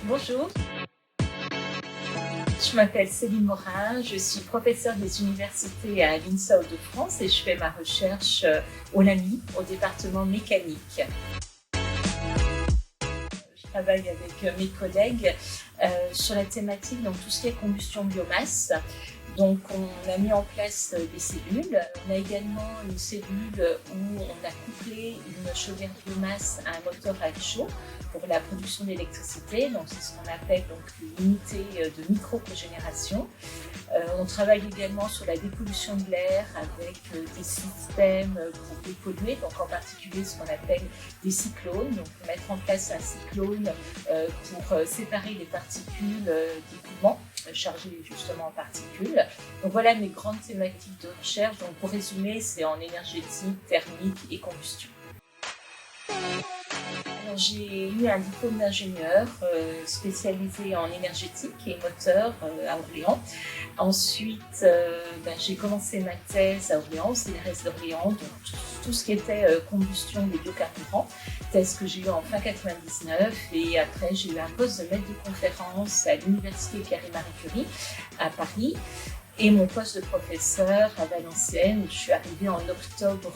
Bonjour, je m'appelle Céline Morin, je suis professeure des universités à l'INSA Hauts-de-France et je fais ma recherche au LAMI, au département mécanique. Je travaille avec mes collègues sur la thématique, donc tout ce qui est combustion biomasse. Donc on a mis en place des cellules. On a également une cellule où on a couplé une chaudière biomasse à un moteur à chaud pour la production d'électricité. Donc c'est ce qu'on appelle donc une unité de micro-cogénération. On travaille également sur la dépollution de l'air avec des systèmes pour dépolluer, donc en particulier ce qu'on appelle des cyclones. Donc mettre en place un cyclone pour séparer les particules des poumons chargés justement en particules. Donc voilà mes grandes thématiques de recherche. Donc pour résumer, c'est en énergétique, thermique et combustion. J'ai eu un diplôme d'ingénieur spécialisé en énergétique et moteur à Orléans. Ensuite, j'ai commencé ma thèse à Orléans, au CNRS d'Orléans, donc tout ce qui était combustion des biocarburants, thèse que j'ai eu en fin 99. Et après, j'ai eu un poste de maître de conférence à l'université Pierre et Marie Curie à Paris. Et mon poste de professeur à Valenciennes, je suis arrivée en octobre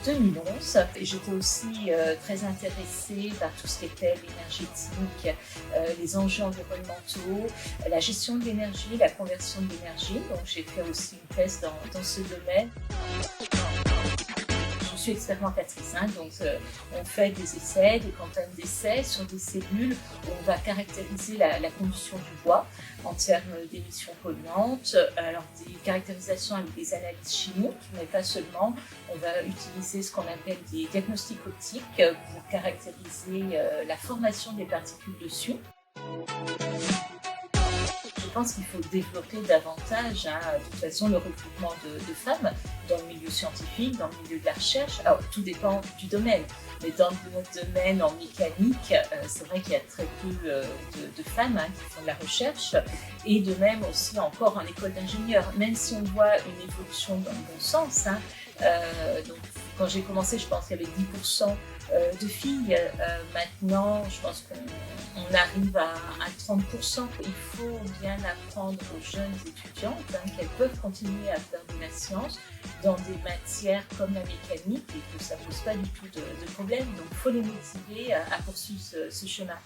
2011. Et j'étais aussi très intéressée par tout ce qui était l'énergétique, les enjeux environnementaux, la gestion de l'énergie, la conversion de l'énergie. Donc j'ai fait aussi une thèse dans ce domaine. Je suis expérimentatrice, donc on fait des essais, des campagnes d'essais sur des cellules où on va caractériser la combustion du bois en termes d'émissions polluantes, alors des caractérisations avec des analyses chimiques, mais pas seulement. On va utiliser ce qu'on appelle des diagnostics optiques pour caractériser la formation des particules dessus. Je pense qu'il faut développer davantage, de toute façon, le recrutement de femmes dans le milieu scientifique, dans le milieu de la recherche. Alors, tout dépend du domaine, mais dans notre domaine en mécanique, c'est vrai qu'il y a très peu de femmes qui font de la recherche, et de même aussi encore en école d'ingénieur, même si on voit une évolution dans le bon sens. Donc, quand j'ai commencé, je pense qu'il y avait 10% de filles. Maintenant, je pense qu'on arrive à 30%. Il faut bien apprendre aux jeunes étudiantes qu'elles peuvent continuer à faire de la science dans des matières comme la mécanique et que ça ne pose pas du tout de problème. Donc, il faut les motiver à poursuivre ce chemin.